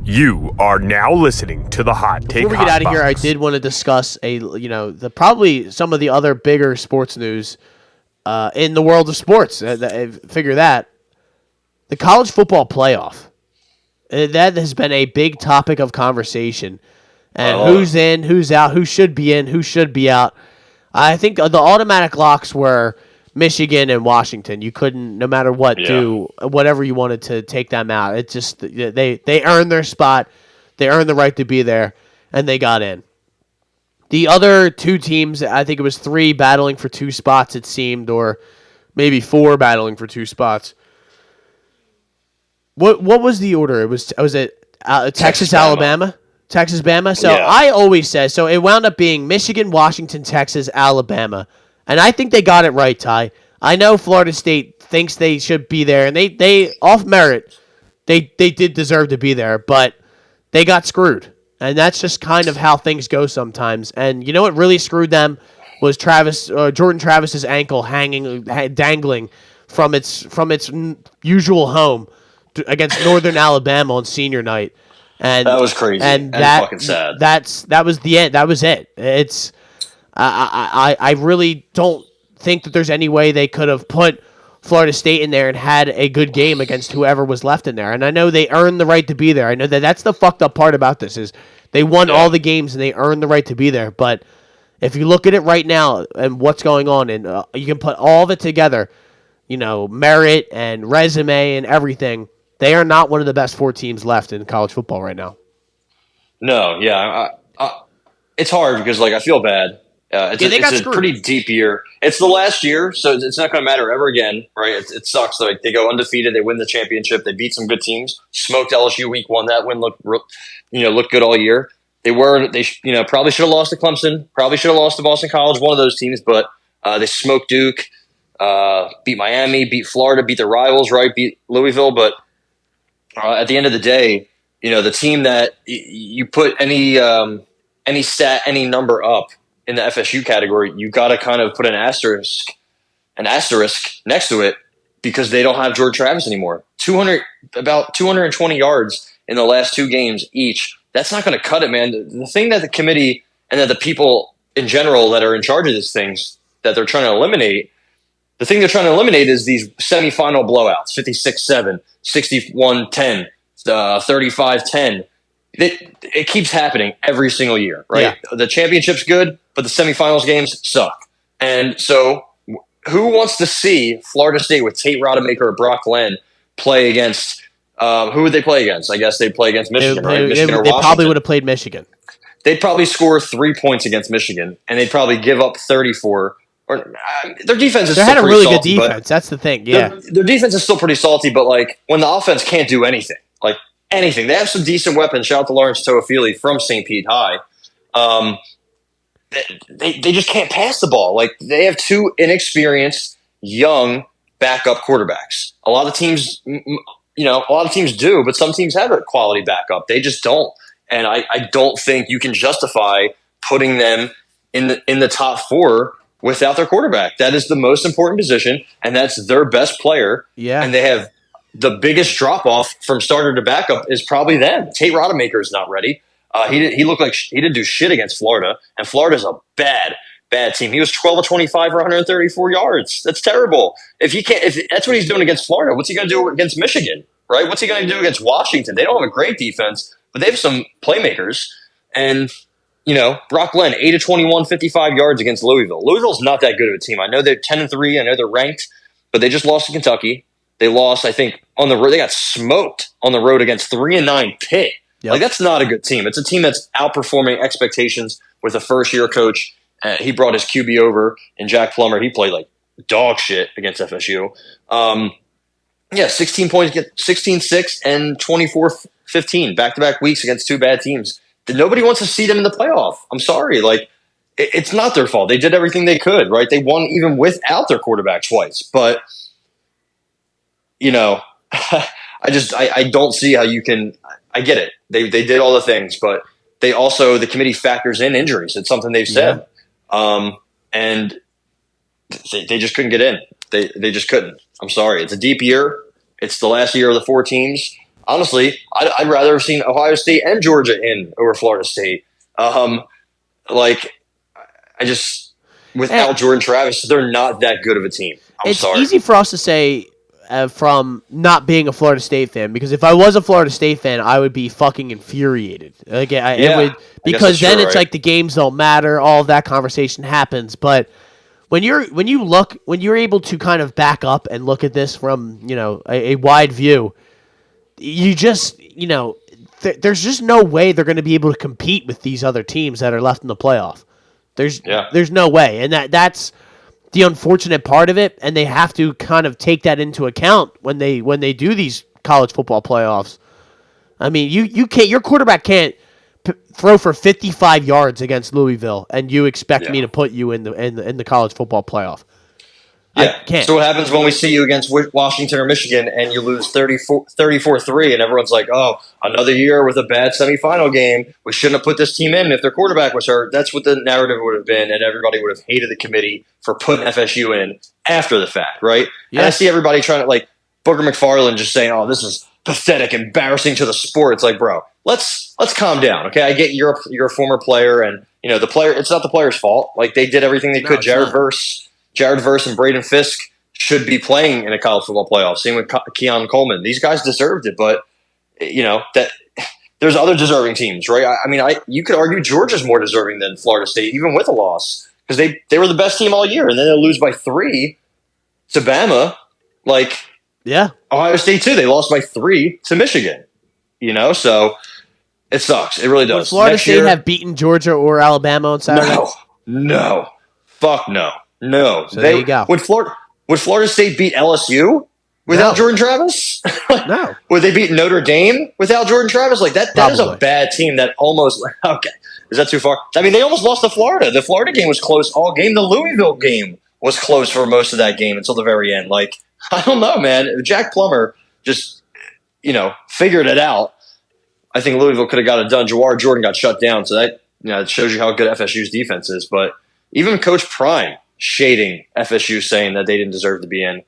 You are now listening to the Hot Take. Before we get out of here, I did want to discuss probably some of the other bigger sports news in the world of sports. Figure that the college football playoff that has been a big topic of conversation, and who's in, who's out, who should be in, who should be out. I think the automatic locks were Michigan and Washington. You couldn't, no matter what, do whatever you wanted to take them out. It just they earned their spot, they earned the right to be there, and they got in. The other two teams, I think it was 3 battling for 2 spots, it seemed, or maybe 4 battling for 2 spots. What was the order? Was it Texas, Alabama? Texas, Bama. So I always say, so it wound up being Michigan, Washington, Texas, Alabama. And I think they got it right, Ty. I know Florida State thinks they should be there, and they off merit, they did deserve to be there, but they got screwed. And that's just kind of how things go sometimes. And you know what really screwed them was Jordan Travis's ankle dangling from its usual home against Northern Alabama on senior night. And that was crazy and fucking sad. That was the end. That was it. It's I really don't think that there's any way they could have put Florida State in there and had a good game against whoever was left in there. And I know they earned the right to be there. I know that's the fucked up part about this is they won all the games and they earned the right to be there. But if you look at it right now and what's going on, and you can put all of it together, merit and resume and everything. They are not one of the best 4 teams left in college football right now. No, it's hard because I feel bad. It's a pretty deep year. It's the last year, so it's not going to matter ever again, right? It sucks. They go undefeated, they win the championship, they beat some good teams, smoked LSU week 1. That win looked good all year. They probably should have lost to Clemson, probably should have lost to Boston College, one of those teams, but they smoked Duke, beat Miami, beat Florida, beat their rivals, right? Beat Louisville, but at the end of the day, the team that you put any stat, any number up in the FSU category, you got to kind of put an asterisk next to it because they don't have George Travis anymore. About 220 yards in the last 2 games each. That's not going to cut it, man. The thing that the committee and that the people in general that are in charge of these things that they're trying to eliminate, the thing they're trying to eliminate is these semifinal blowouts, 56-7, 61-10, 35-10. It keeps happening every single year, right? Yeah. The championship's good, but the semifinals games suck. And so who wants to see Florida State with Tate Rodemaker or Brock Glenn play against who would they play against? I guess they'd play against Michigan, right? Michigan or Washington. They probably would have played Michigan. They'd probably score 3 points against Michigan, and they'd probably give up 34. Their defense is still pretty salty. They had a really good defense. That's the thing. Yeah, their defense is still pretty salty, but when the offense can't do anything, anything, they have some decent weapons. Shout out to Lawrence Toafili from St. Pete High. They just can't pass the ball. They have 2 inexperienced, young backup quarterbacks. A lot of teams, do, but some teams have a quality backup. They just don't, and I don't think you can justify putting them in the top 4. Without their quarterback. That is the most important position, and that's their best player. Yeah. And they have the biggest drop-off from starter to backup is probably them. Tate Rodemaker is not ready. He looked like he didn't do shit against Florida, and Florida's a bad team. He was 12 of 25 for 134 yards. That's terrible. If that's what he's doing against Florida, what's he going to do against Michigan, right? What's he going to do against Washington? They don't have a great defense, but they have some playmakers, and Brock Glenn, 8 of 21, 55 yards against Louisville. Louisville's not that good of a team. I know they're 10-3. I know they're ranked, but they just lost to Kentucky. They lost, I think, on the road. They got smoked on the road against 3-9 Pitt. Yep. That's not a good team. It's a team that's outperforming expectations with a first-year coach. He brought his QB over, and Jack Plummer, he played dog shit against FSU. 16 points, 16-6, and 24-15, back-to-back weeks against 2 bad teams. Nobody wants to see them in the playoff. I'm sorry. It's not their fault. They did everything they could, right? They won even without their quarterback twice. But, I don't see how you can – I get it. They did all the things, but the committee factors in injuries. It's something they've said. Yeah. And they just couldn't get in. They just couldn't. I'm sorry. It's a deep year. It's the last year of the 4 teams. honestly, I'd rather have seen Ohio State and Georgia in over Florida State. Like, I just without Jordan Travis, they're not that good of a team. It's sorry. easy for us to say from not being a Florida State fan, because if I was a Florida State fan, I would be fucking infuriated. Like, it would, because then it's like the games don't matter. All of that conversation happens, but when you're able to kind of back up and look at this from a wide view, you just there's just no way they're going to be able to compete with these other teams that are left in the playoff. There's no way, and that's the unfortunate part of it, and they have to kind of take that into account when they do these college football playoffs. I mean, you can't, your quarterback can't throw for 55 yards against Louisville, and you expect me to put you in the college football playoff. Yeah. So what happens when we see you against Washington or Michigan and you lose 34-3 and everyone's like, oh, another year with a bad semifinal game. We shouldn't have put this team in if their quarterback was hurt. That's what the narrative would have been, and everybody would have hated the committee for putting FSU in after the fact, right? Yeah. And I see everybody trying to, like, Booker McFarland just saying, oh, this is pathetic, embarrassing to the sport. It's like, bro, let's calm down, okay? I get you're a former player, and, the player, it's not the player's fault. Like, they did everything they could. Jared Verse and Braden Fisk should be playing in a college football playoff. Same with Keon Coleman. These guys deserved it, but that there's other deserving teams, right? I mean, you could argue Georgia's more deserving than Florida State, even with a loss, because they were the best team all year, and then they'll lose by 3 to Bama. Like, Ohio State too. They lost by 3 to Michigan. So it sucks. It really does. Would Florida State have beaten Georgia or Alabama on Saturday? No, fuck no. No, so there you go. Would Florida State beat LSU without Jordan Travis? No. Would they beat Notre Dame without Jordan Travis? Like that is a bad team that almost okay. Is that too far? I mean, they almost lost to Florida. The Florida game was close all game. The Louisville game was close for most of that game until the very end. Like, I don't know, man. If Jack Plummer just figured it out, I think Louisville could have got it done. Jawar Jordan got shut down, so that it shows you how good FSU's defense is. But even Coach Prime shading FSU, saying that they didn't deserve to be in.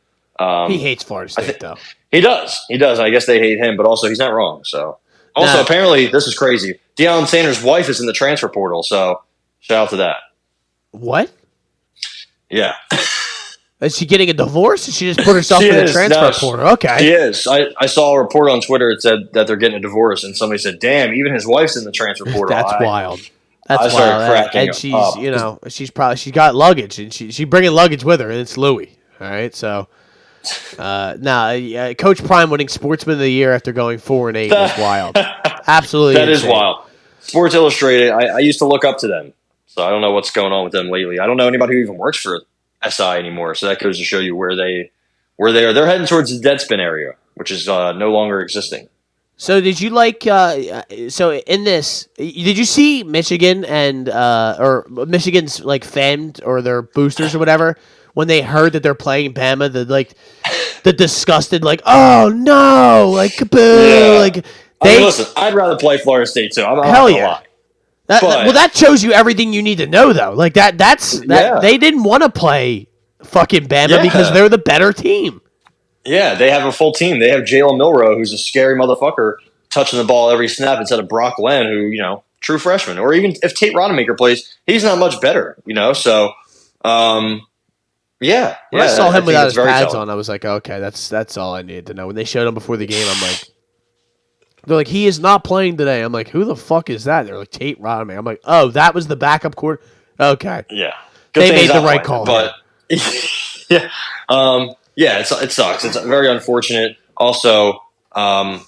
He hates Florida State, though. He does. I guess they hate him, but also he's not wrong. So, also apparently this is crazy. Deion Sanders' wife is in the transfer portal, so shout out to that. What? Yeah. Is she getting a divorce? Or she just put herself in the transfer portal? Okay. She is. I saw a report on Twitter. It said that they're getting a divorce, and somebody said, "Damn, even his wife's in the transfer portal." That's wild. That's wild. And she's she's got luggage, and she's bringing luggage with her, and it's Louis. All right, so Coach Prime winning Sportsman of the Year after going 4-8 is wild. Absolutely, that is wild. Sports Illustrated. I used to look up to them, so I don't know what's going on with them lately. I don't know anybody who even works for SI anymore. So that goes to show you where they are. They're heading towards the Deadspin area, which is no longer existing. So did you so in this, did you see Michigan and or Michigan's like fans or their boosters or whatever when they heard that they're playing Bama, the disgusted oh no, like kaboo, like listen, I'd rather play Florida State too. I'm hell yeah. That shows you everything you need to know though. Like that's they didn't want to play fucking Bama because they're the better team. Yeah, they have a full team. They have Jalen Milroe, who's a scary motherfucker, touching the ball every snap instead of Brock Glenn, who, true freshman. Or even if Tate Rodemaker plays, he's not much better, so, When I saw him without his pads on, I was like, okay, that's all I needed to know. When they showed him before the game, I'm like, they're like, he is not playing today. I'm like, who the fuck is that? They're like, Tate Rodemaker. I'm like, oh, that was the backup court? Okay. Yeah. They made the right call. But, yeah. Yeah, it sucks. It's very unfortunate. Also, I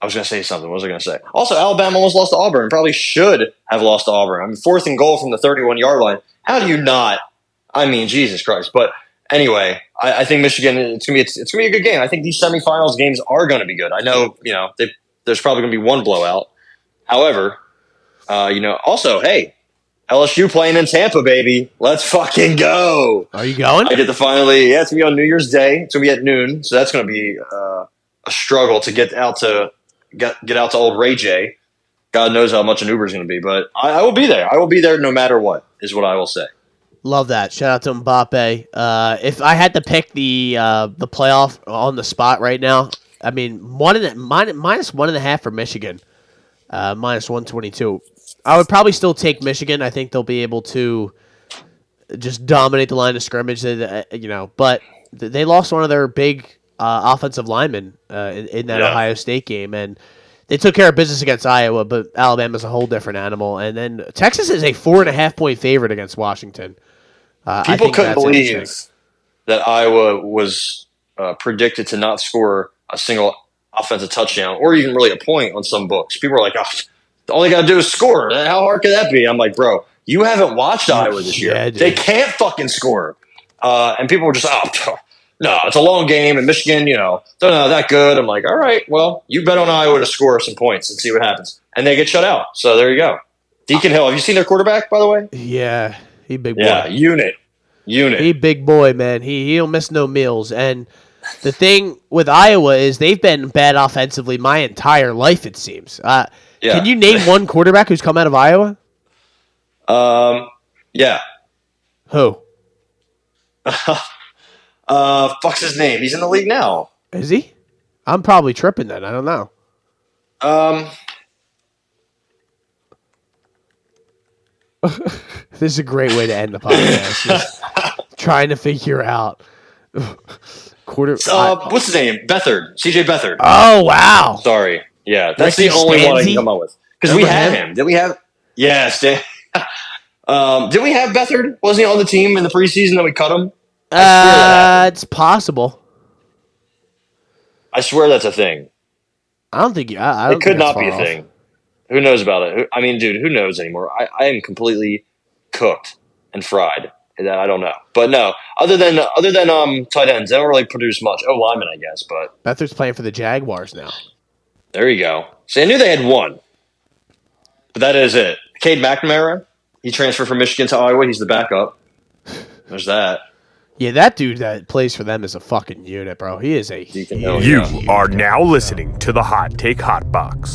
was going to say something. What was I going to say? Also, Alabama almost lost to Auburn. Probably should have lost to Auburn. I mean, 4th and goal from the 31-yard line. How do you not? I mean, Jesus Christ. But anyway, I think Michigan. It's gonna be a good game. I think these semifinals games are going to be good. I know, there's probably going to be one blowout. However, also, hey. LSU playing in Tampa, baby. Let's fucking go. Are you going? I get to finally, it's going to be on New Year's Day. It's going to be at noon. So that's going to be a struggle to get out to old Ray J. God knows how much an Uber is going to be, but I will be there. I will be there no matter what, is what I will say. Love that. Shout out to Mbappe. If I had to pick the playoff on the spot right now, I mean, -1.5 for Michigan, -122. I would probably still take Michigan. I think they'll be able to just dominate the line of scrimmage. But they lost one of their big offensive linemen in that Ohio State game, and they took care of business against Iowa. But Alabama's a whole different animal. And then Texas is a 4.5-point favorite against Washington. People couldn't believe that Iowa was predicted to not score a single offensive touchdown or even really a point on some books. People were like, "Oh, all they got to do is score. How hard could that be?" I'm like, "Bro, you haven't watched Iowa this year. Yeah, they can't fucking score." And people were just, "Oh, no, it's a long game, and Michigan, they're not that good." I'm like, "All right, well, you bet on Iowa to score some points and see what happens." And they get shut out. So there you go. Deacon Hill. Have you seen their quarterback, by the way? Yeah, he big boy. Yeah, unit. He big boy, man. He don't miss no meals. And the thing with Iowa is they've been bad offensively my entire life, it seems. Can you name one quarterback who's come out of Iowa? Yeah. Who? Fuck's his name? He's in the league now. Is he? I'm probably tripping then. I don't know. This is a great way to end the podcast. Just trying to figure out what's his name? Bethard. CJ Bethard. Oh, wow. Sorry. Yeah, that's Ricky the only one I Stanzi? can come up with. Because we had him. Did we have? Yes. Did we have Bethard? Wasn't he on the team in the preseason that we cut him? It's possible. I swear that's a thing. I don't think it could not be a thing. Who knows about it? I mean, dude, who knows anymore? I am completely cooked and fried. That I don't know, but no. Other than tight ends, they don't really produce much. Oh, linemen, I guess. But Bethard's playing for the Jaguars now. There you go. See, I knew they had one, but that is it. Cade McNamara, he transferred from Michigan to Iowa. He's the backup. There's that. Yeah, that dude that plays for them is a fucking unit, bro. He is a. You are now listening to the Hot Take Hot Box.